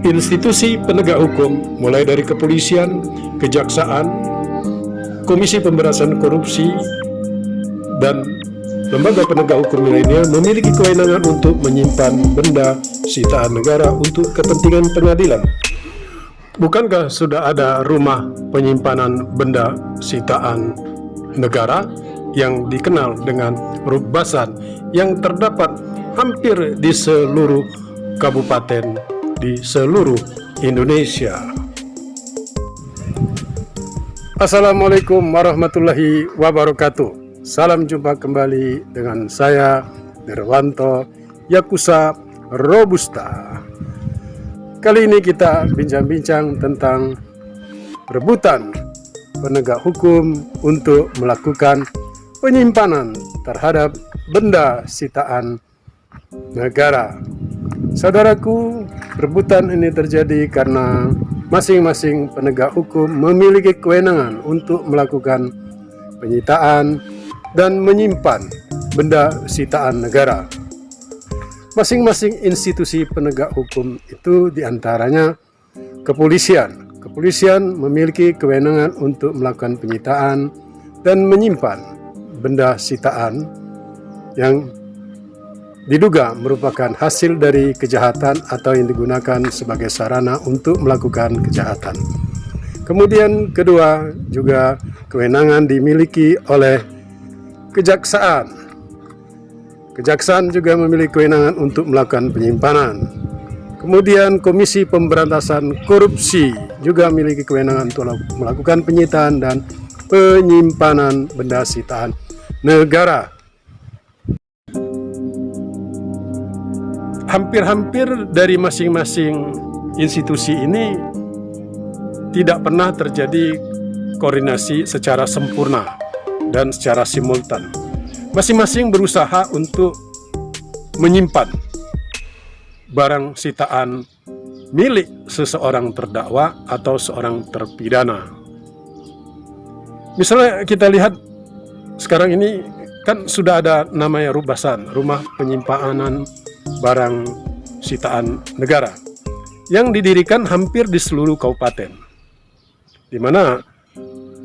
Institusi penegak hukum, mulai dari kepolisian, kejaksaan, Komisi Pemberantasan Korupsi, dan lembaga penegak hukum lainnya memiliki kewenangan untuk menyimpan benda sitaan negara untuk kepentingan pengadilan. Bukankah sudah ada rumah penyimpanan benda sitaan negara yang dikenal dengan Rubbasan yang terdapat hampir di seluruh kabupaten di seluruh Indonesia? Assalamualaikum warahmatullahi wabarakatuh. Salam jumpa kembali dengan saya Derwanto Yakusa Robusta. Kali ini kita bincang-bincang tentang rebutan penegak hukum untuk melakukan penyimpanan terhadap benda sitaan negara. Saudaraku, rebutan ini terjadi karena masing-masing penegak hukum memiliki kewenangan untuk melakukan penyitaan dan menyimpan benda sitaan negara. Masing-masing institusi penegak hukum itu diantaranya kepolisian. Kepolisian memiliki kewenangan untuk melakukan penyitaan dan menyimpan benda sitaan yang diduga merupakan hasil dari kejahatan atau yang digunakan sebagai sarana untuk melakukan kejahatan. Kemudian kedua, juga kewenangan dimiliki oleh kejaksaan. Kejaksaan juga memiliki kewenangan untuk melakukan penyimpanan. Kemudian Komisi Pemberantasan Korupsi juga memiliki kewenangan untuk melakukan penyitaan dan penyimpanan benda sitaan negara. Hampir-hampir dari masing-masing institusi ini tidak pernah terjadi koordinasi secara sempurna dan secara simultan. Masing-masing berusaha untuk menyimpan barang sitaan milik seseorang terdakwa atau seorang terpidana. Misalnya kita lihat sekarang ini kan sudah ada namanya Rubbasan, rumah penyimpanan barang sitaan negara, yang didirikan hampir di seluruh kabupaten, di mana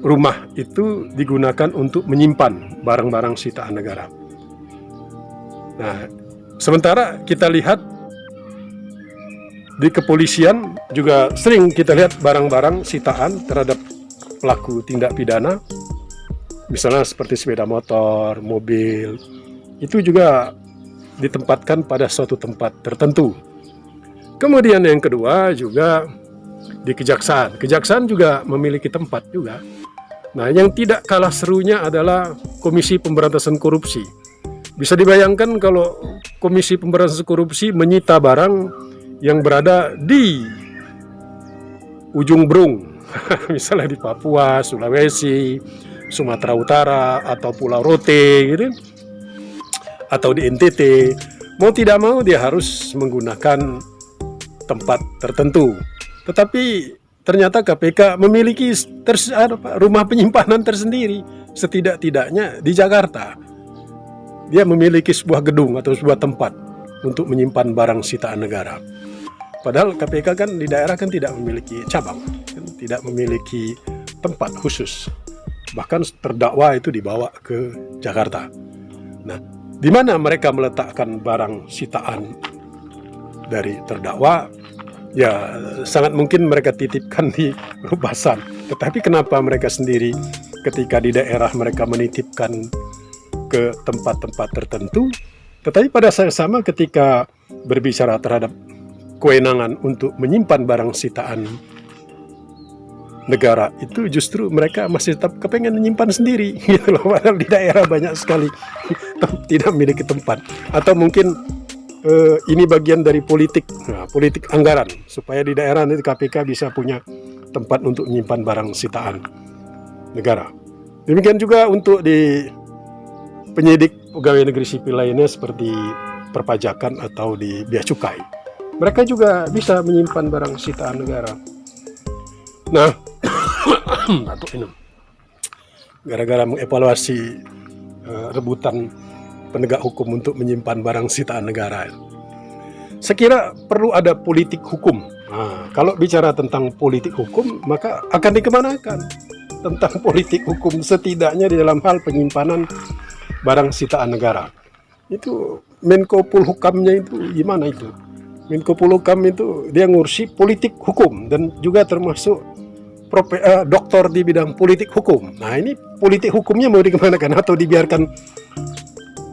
rumah itu digunakan untuk menyimpan barang-barang sitaan negara. Nah, sementara kita lihat di kepolisian juga sering kita lihat barang-barang sitaan terhadap pelaku tindak pidana, misalnya seperti sepeda motor, mobil, itu juga ditempatkan pada suatu tempat tertentu. Kemudian yang kedua juga di kejaksaan. Kejaksaan juga memiliki tempat juga. Nah, yang tidak kalah serunya adalah Komisi Pemberantasan Korupsi. Bisa dibayangkan kalau Komisi Pemberantasan Korupsi menyita barang yang berada di ujung berung, misalnya di Papua, Sulawesi, Sumatera Utara, atau Pulau Rote gitu, atau di NTT, mau tidak mau dia harus menggunakan tempat tertentu. Tetapi ternyata KPK memiliki rumah penyimpanan tersendiri. Setidak-tidaknya di Jakarta, dia memiliki sebuah gedung atau sebuah tempat untuk menyimpan barang sitaan negara. Padahal KPK kan di daerah kan tidak memiliki cabang, kan tidak memiliki tempat khusus. Bahkan terdakwa itu dibawa ke Jakarta. Nah, di mana mereka meletakkan barang sitaan dari terdakwa? Ya, sangat mungkin mereka titipkan di Rubbasan. Tetapi kenapa mereka sendiri ketika di daerah mereka menitipkan ke tempat-tempat tertentu, tetapi pada saat sama ketika berbicara terhadap kewenangan untuk menyimpan barang sitaan negara, itu justru mereka masih tetap kepengen menyimpan sendiri gitu loh. Padahal di daerah banyak sekali tidak memiliki tempat. Atau mungkin ini bagian dari politik, politik anggaran, supaya di daerah nanti KPK bisa punya tempat untuk menyimpan barang sitaan negara. Demikian juga untuk di penyidik pegawai negeri sipil lainnya seperti perpajakan atau di bea cukai. Mereka juga bisa menyimpan barang sitaan negara. Nah, batuk ini gara-gara mengevaluasi rebutan penegak hukum untuk menyimpan barang sitaan negara. Saya kira perlu ada politik hukum Nah, kalau bicara tentang politik hukum, maka akan dikemanakan tentang politik hukum setidaknya di dalam hal penyimpanan barang sitaan negara. Itu Menko Polhukamnya itu gimana itu? Menko Polhukam itu dia ngurusi politik hukum dan juga termasuk doktor di bidang politik hukum. Nah ini politik hukumnya mau dikemanakan atau dibiarkan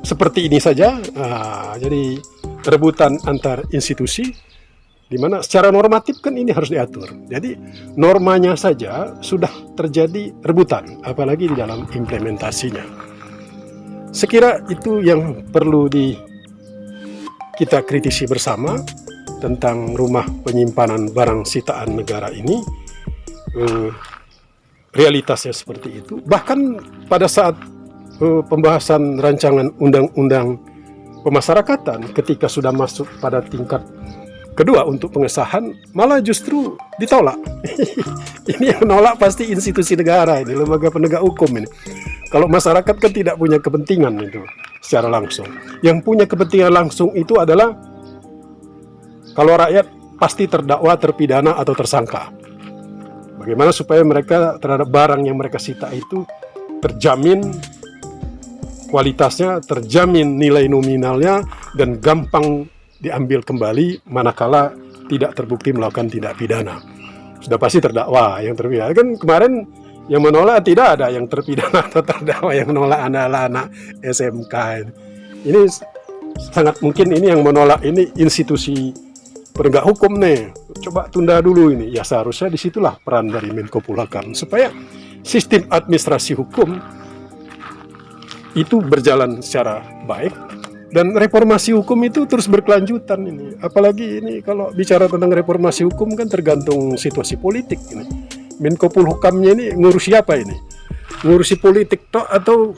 seperti ini saja? Nah, jadi rebutan antar institusi, di mana secara normatif kan ini harus diatur. Jadi normanya saja sudah terjadi rebutan, apalagi di dalam implementasinya. Sekira itu yang perlu kita kritisi bersama tentang rumah penyimpanan barang sitaan negara ini. Realitasnya seperti itu. Bahkan pada saat pembahasan rancangan undang-undang pemasyarakatan, ketika sudah masuk pada tingkat kedua untuk pengesahan, malah justru ditolak. Ini yang menolak pasti institusi negara ini, lembaga penegak hukum ini. Kalau masyarakat kan tidak punya kepentingan itu secara langsung. Yang punya kepentingan langsung itu adalah kalau rakyat pasti terdakwa, terpidana, atau tersangka. Bagaimana supaya mereka terhadap barang yang mereka sita itu terjamin kualitasnya, terjamin nilai nominalnya, dan gampang diambil kembali manakala tidak terbukti melakukan tindak pidana. Sudah pasti terdakwa yang terpidana. Kan kemarin yang menolak tidak ada yang terpidana atau terdakwa, yang menolak adalah anak SMK. Ini sangat mungkin ini yang menolak ini institusi penegak hukum nih. Coba tunda dulu ini. Ya seharusnya disitulah peran dari Menko Polhukam supaya sistem administrasi hukum itu berjalan secara baik. Dan reformasi hukum itu terus berkelanjutan ini. Apalagi ini kalau bicara tentang reformasi hukum kan tergantung situasi politik ini. Menko Polhukamnya ini ngurus siapa ini? Ngurusi politik toh atau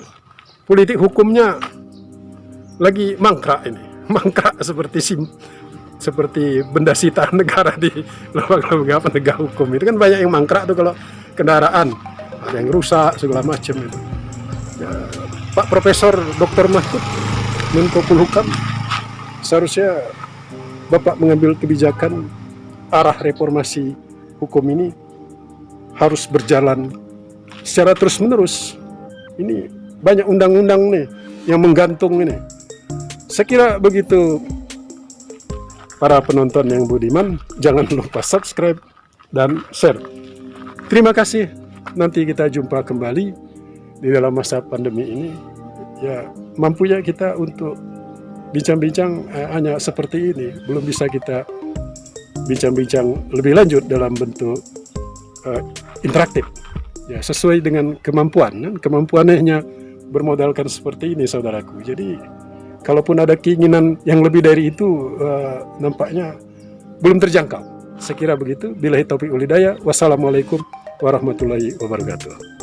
politik hukumnya lagi mangkrak ini? Mangkrak seperti benda sitaan negara di lembaga penegak hukum. Itu kan banyak yang mangkrak tuh kalau kendaraan ada yang rusak segala macam itu. Ya, Pak Profesor Dr. Mahfud Menko Polhukam, seharusnya Bapak mengambil kebijakan arah reformasi hukum ini harus berjalan secara terus-menerus. Ini banyak undang-undang nih yang menggantung ini. Saya kira begitu. Para penonton yang budiman, jangan lupa subscribe dan share. Terima kasih. Nanti kita jumpa kembali di dalam masa pandemi ini. Ya, mampunya kita untuk bincang-bincang hanya seperti ini. Belum bisa kita bincang-bincang lebih lanjut dalam bentuk interaktif. Ya, sesuai dengan kemampuan. Kemampuannya hanya bermodalkan seperti ini, saudaraku. Jadi, kalaupun ada keinginan yang lebih dari itu, nampaknya belum terjangkau. Saya kira begitu. Billahi taufiq wal hidayah. Wassalamualaikum warahmatullahi wabarakatuh.